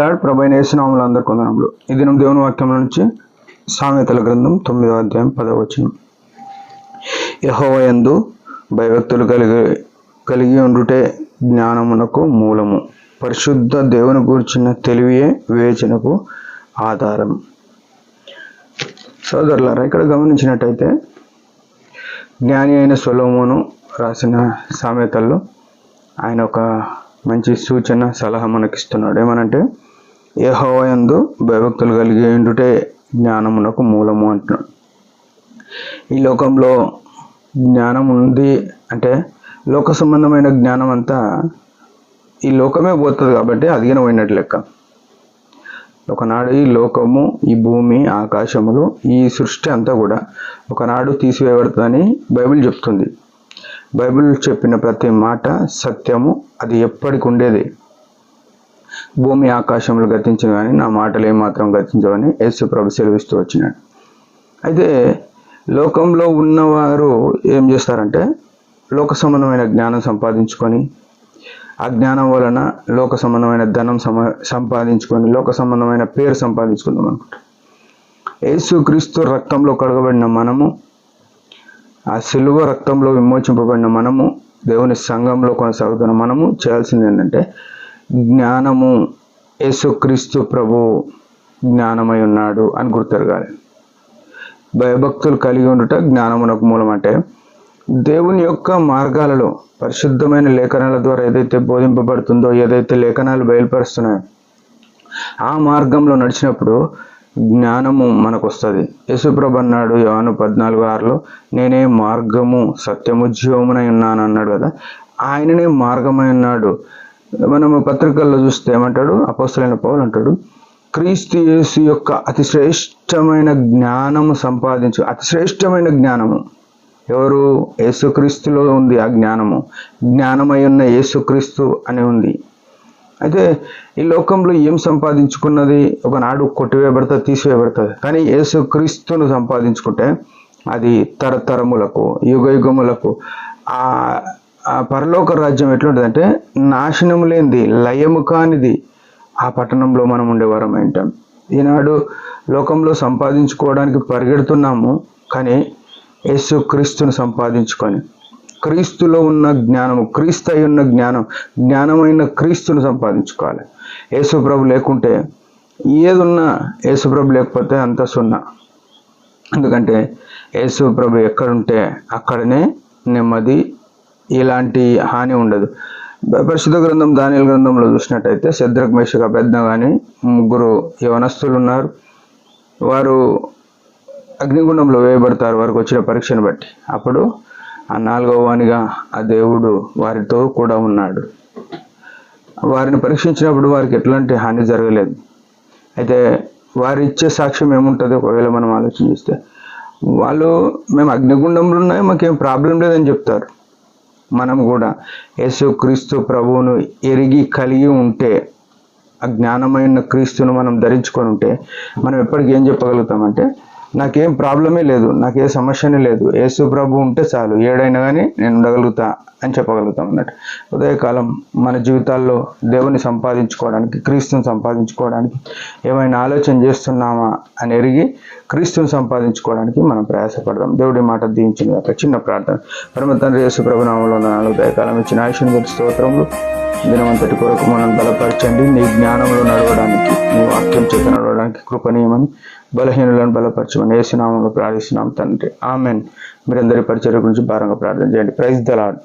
Lord. ప్రభువైన యేసు నామములో అందరికీ వందనములు. ఈ దినం దేవుని వాక్యం నుంచి సామెతల గ్రంథం 9వ అధ్యాయం 10వ వచనం. యెహోవా యందు భయభక్తులు కలిగి ఉండుటే జ్ఞానమునకు మూలము. పరిశుద్ధ దేవుని గూర్చిన తెలివియే వివేచనకు ఆధారం. సోదరులారా, ఇక్కడ గమనించినట్టయితే జ్ఞాని అయిన సొలొమోను రాసిన సామెతల్లో ఆయన ఒక మంచి సూచన సలహా మనకిస్తున్నాడు. ఏమనంటే యెహోవా యందు భయభక్తులు కలిగి ఉండుటే జ్ఞానమునకు మూలము అంటున్నాడు. ఈ లోకంలో జ్ఞానం ఉంది అంటే లోక సంబంధమైన జ్ఞానం అంతా ఈ లోకమే పోతుంది కాబట్టి అదిగిన పోయినట్టు లెక్క. ఒకనాడు ఈ లోకము, ఈ భూమి, ఆకాశములు, ఈ సృష్టి అంతా కూడా ఒకనాడు తీసివేయబడుతుందని బైబిల్ చెప్తుంది. బైబిల్ చెప్పిన ప్రతి మాట సత్యము, అది ఎప్పటికి ఉండేది. భూమి ఆకాశములు గతించవు కానీ నా మాటలు ఏమాత్రం గతించవని యేసు ప్రభు సెలవిస్తూ వచ్చినాడు. అయితే లోకంలో ఉన్నవారు ఏం చేస్తారంటే లోక సంబంధమైన జ్ఞానం సంపాదించుకొని, ఆ జ్ఞానం వలన లోక సంబంధమైన ధనం సంపాదించుకొని, లోక సంబంధమైన పేరు సంపాదించుకుందాం అనుకుంటారు. యేసుక్రీస్తు రక్తంలో కడగబడిన మనము, ఆ సిలువ రక్తంలో విమోచింపబడిన మనము, దేవుని సంఘంలో కొనసాగుతున్న మనము చేయాల్సింది ఏంటంటే జ్ఞానము. యేసుక్రీస్తు ప్రభు జ్ఞానమై ఉన్నాడు అని గుర్తెరగాలి. భయభక్తులు కలిగి ఉండుట జ్ఞానమునకు మూలం అంటే దేవుని యొక్క మార్గాలలో పరిశుద్ధమైన లేఖనాల ద్వారా ఏదైతే బోధింపబడుతుందో, ఏదైతే లేఖనాలు బయలుపరుస్తున్నాయో ఆ మార్గంలో నడిచినప్పుడు జ్ఞానము మనకు వస్తుంది. యేసుప్రభు అన్నాడు యోహాను 14:6 నేనే మార్గము, సత్యము, జీవమునై ఉన్నాను అన్నాడు కదా. ఆయననే మార్గమై ఉన్నాడు. మనము పత్రికల్లో చూస్తే ఏమంటాడు, అపోస్తలుడైన పౌలు అంటాడు, క్రీస్తు యేసు యొక్క అతిశ్రేష్టమైన జ్ఞానము సంపాదించు. అతిశ్రేష్టమైన జ్ఞానము ఎవరు? యేసుక్రీస్తులో ఉంది. ఆ జ్ఞానము జ్ఞానమై ఉన్న యేసుక్రీస్తు అని ఉంది. అయితే ఈ లోకంలో ఏం సంపాదించుకున్నది ఒకనాడు కొట్టివేయబడుతుంది, తీసివేయబడుతుంది. కానీ యేసుక్రీస్తును సంపాదించుకుంటే అది తరతరములకు, యుగయుగములకు ఆ పరలోక రాజ్యం ఎట్లుంటుందంటే నాశనము లేనిది, లయము కానిది. ఆ పట్టణంలో మనం ఉండేవారం ఏంటాం. ఈనాడు లోకంలో సంపాదించుకోవడానికి పరిగెడుతున్నాము, కానీ యేసుక్రీస్తును సంపాదించుకొని క్రీస్తులో ఉన్న జ్ఞానము, క్రీస్తు అయి ఉన్న జ్ఞానం, జ్ఞానమైన క్రీస్తును సంపాదించుకోవాలి. యేసుప్రభు లేకుంటే ఏదున్నా, యేసుప్రభు లేకపోతే అంత సున్నా. ఎందుకంటే యేసుప్రభు ఎక్కడుంటే అక్కడనే నెమ్మది, ఎలాంటి హాని ఉండదు. పరిశుద్ధ గ్రంథం దానియేలు గ్రంథంలో చూసినట్టయితే శద్రక్, మేషక్, అబేద్నెగో అని 3 యవనస్తులు ఉన్నారు. వారు అగ్నిగుండంలో వేయబడతారు వారికి వచ్చిన పరీక్షను బట్టి. అప్పుడు ఆ 4వ వానిగా ఆ దేవుడు వారితో కూడా ఉన్నాడు. వారిని పరీక్షించినప్పుడు వారికి ఎట్లాంటి హాని జరగలేదు. అయితే వారు ఇచ్చే సాక్ష్యం ఏముంటుంది ఒకవేళ మనం ఆలోచన చేస్తే, వాళ్ళు మేము అగ్నిగుండంలో ఉన్నాయి, మాకేం ప్రాబ్లం లేదని చెప్తారు. మనం కూడా యేసుక్రీస్తు ప్రభువును ఎరిగి కలిగి ఉంటే, ఆ జ్ఞానమైన క్రీస్తును మనం ధరించుకొని ఉంటే మనం ఎప్పటికీ ఏం చెప్పగలుగుతామంటే నాకేం ప్రాబ్లమే లేదు, నాకే సమస్యనే లేదు, యేసు ప్రభు ఉంటే చాలు, ఏడైనా కానీ నేను ఉండగలుగుతా అని చెప్పగలుగుతాం అన్నట్టు. ఉదయకాలం మన జీవితాల్లో దేవుని సంపాదించుకోవడానికి, క్రీస్తుని సంపాదించుకోవడానికి ఏమైనా ఆలోచన చేస్తున్నామా అని ఎరిగి క్రీస్తుని సంపాదించుకోవడానికి మనం ప్రయాసపడదాం. దేవుడి మాట దీవించింది. ఒక చిన్న ప్రార్థన. పరమ తండ్రి యేసు ప్రభు నామములో 4 ఉదయకాలం ఇచ్చిన ఆయుష్ను గురించి స్తోత్రములు. దినమంతటి కొరకు మనం బలపరచండి. నీ జ్ఞానంలో నడవడానికి, నీ వాక్యం చేత నడవడానికి కృపణీయమని, బలహీనులను బలపరచమని యేసు నామములో ప్రార్థిస్తున్నాం తండ్రి. ఆమెన్. మీరందరి పరిచర్య గురించి భారంగా ప్రార్థన చేయండి. Praise the lord.